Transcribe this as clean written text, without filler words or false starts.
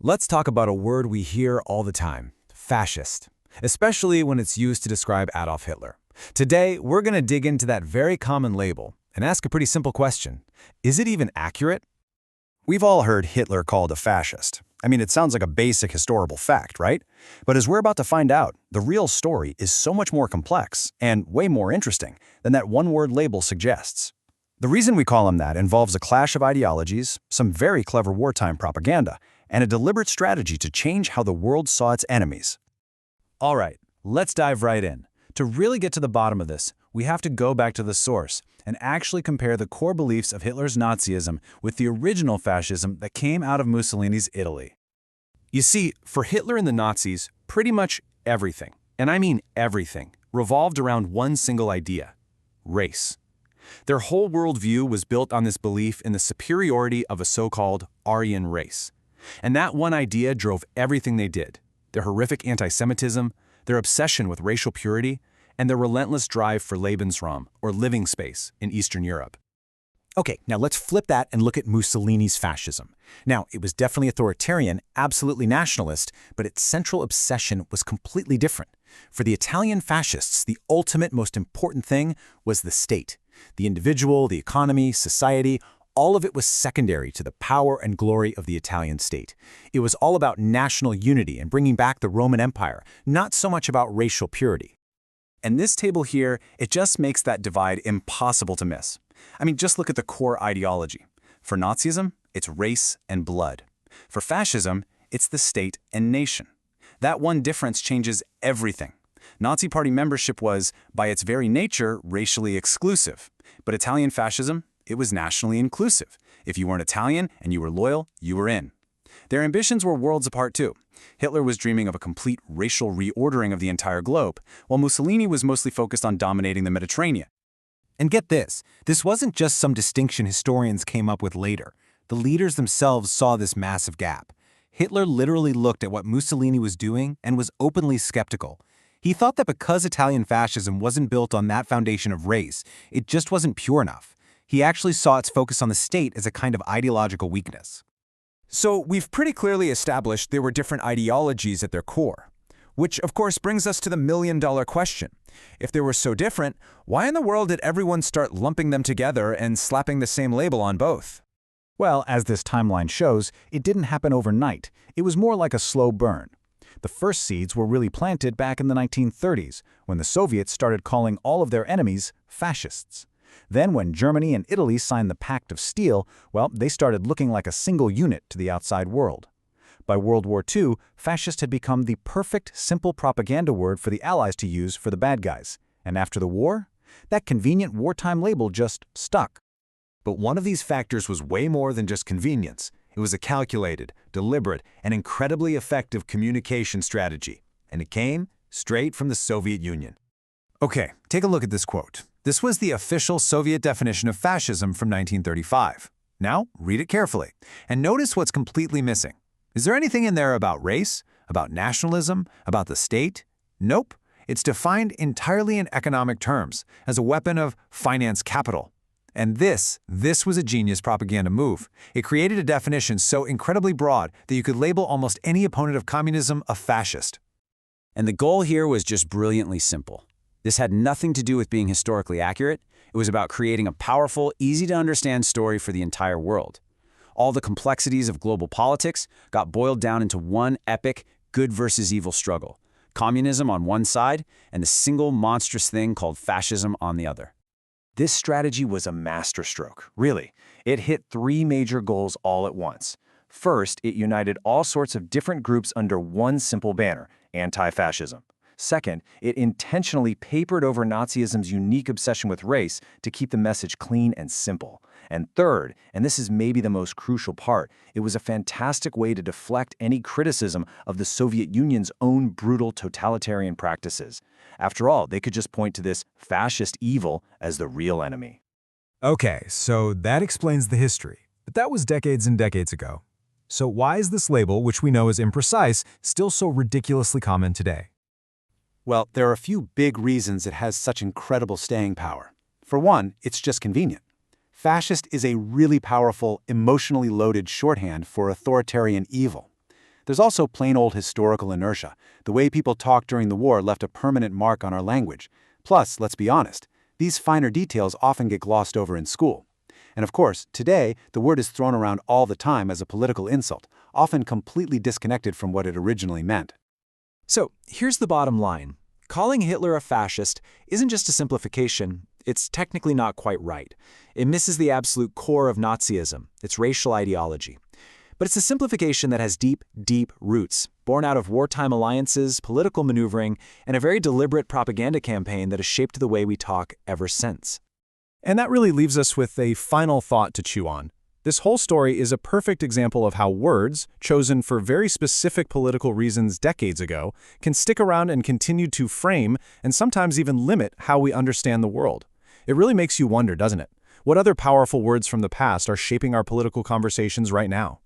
Let's talk about a word we hear all the time, fascist, especially when it's used to describe Adolf Hitler. Today, we're going to dig into that very common label and ask a pretty simple question. Is it even accurate? We've all heard Hitler called a fascist. I mean, it sounds like a basic historical fact, right? But as we're about to find out, the real story is so much more complex and way more interesting than that one-word label suggests. The reason we call him that involves a clash of ideologies, some very clever wartime propaganda, and a deliberate strategy to change how the world saw its enemies. All right, let's dive right in. To really get to the bottom of this, we have to go back to the source and actually compare the core beliefs of Hitler's Nazism with the original fascism that came out of Mussolini's Italy. You see, for Hitler and the Nazis, pretty much everything, and I mean everything, revolved around one single idea: race. Their whole worldview was built on this belief in the superiority of a so-called Aryan race. And that one idea drove everything they did: their horrific anti-Semitism, their obsession with racial purity, and their relentless drive for Lebensraum, or living space, in Eastern Europe. Okay, now let's flip that and look at Mussolini's fascism. Now, it was definitely authoritarian, absolutely nationalist, but its central obsession was completely different. For the Italian fascists, the ultimate, most important thing was the state. The individual, the economy, society, all of it was secondary to the power and glory of the Italian state. It was all about national unity and bringing back the Roman Empire, not so much about racial purity. And this table here, it just makes that divide impossible to miss. I mean, just look at the core ideology. For Nazism, it's race and blood. For fascism, it's the state and nation. That one difference changes everything. Nazi Party membership was, by its very nature, racially exclusive. But Italian fascism, it was nationally inclusive. If you weren't Italian and you were loyal, you were in. Their ambitions were worlds apart too. Hitler was dreaming of a complete racial reordering of the entire globe, while Mussolini was mostly focused on dominating the Mediterranean. And get this wasn't just some distinction historians came up with later. The leaders themselves saw this massive gap. Hitler literally looked at what Mussolini was doing and was openly skeptical. He thought that because Italian fascism wasn't built on that foundation of race, it just wasn't pure enough. He actually saw its focus on the state as a kind of ideological weakness. So we've pretty clearly established there were different ideologies at their core. Which, of course, brings us to the million-dollar question. If they were so different, why in the world did everyone start lumping them together and slapping the same label on both? Well, as this timeline shows, it didn't happen overnight. It was more like a slow burn. The first seeds were really planted back in the 1930s, when the Soviets started calling all of their enemies fascists. Then when Germany and Italy signed the Pact of Steel, well, they started looking like a single unit to the outside world. By World War II, fascist had become the perfect, simple propaganda word for the Allies to use for the bad guys. And after the war, that convenient wartime label just stuck. But one of these factors was way more than just convenience. It was a calculated, deliberate, and incredibly effective communication strategy. And it came straight from the Soviet Union. Okay, take a look at this quote. This was the official Soviet definition of fascism from 1935. Now, read it carefully, and notice what's completely missing. Is there anything in there about race, about nationalism, about the state? Nope. It's defined entirely in economic terms, as a weapon of finance capital. And this was a genius propaganda move. It created a definition so incredibly broad that you could label almost any opponent of communism a fascist. And the goal here was just brilliantly simple. This had nothing to do with being historically accurate. It was about creating a powerful, easy-to-understand story for the entire world. All the complexities of global politics got boiled down into one epic good versus evil struggle: communism on one side and the single monstrous thing called fascism on the other. This strategy was a masterstroke, really. It hit three major goals all at once. First, it united all sorts of different groups under one simple banner: anti-fascism. Second, it intentionally papered over Nazism's unique obsession with race to keep the message clean and simple. And third, and this is maybe the most crucial part, it was a fantastic way to deflect any criticism of the Soviet Union's own brutal totalitarian practices. After all, they could just point to this fascist evil as the real enemy. Okay, so that explains the history. But that was decades and decades ago. So why is this label, which we know is imprecise, still so ridiculously common today? Well, there are a few big reasons it has such incredible staying power. For one, it's just convenient. Fascist is a really powerful, emotionally loaded shorthand for authoritarian evil. There's also plain old historical inertia. The way people talked during the war left a permanent mark on our language. Plus, let's be honest, these finer details often get glossed over in school. And of course, today, the word is thrown around all the time as a political insult, often completely disconnected from what it originally meant. So, here's the bottom line. Calling Hitler a fascist isn't just a simplification, it's technically not quite right. It misses the absolute core of Nazism, its racial ideology. But it's a simplification that has deep, deep roots, born out of wartime alliances, political maneuvering, and a very deliberate propaganda campaign that has shaped the way we talk ever since. And that really leaves us with a final thought to chew on. This whole story is a perfect example of how words, chosen for very specific political reasons decades ago, can stick around and continue to frame and sometimes even limit how we understand the world. It really makes you wonder, doesn't it? What other powerful words from the past are shaping our political conversations right now?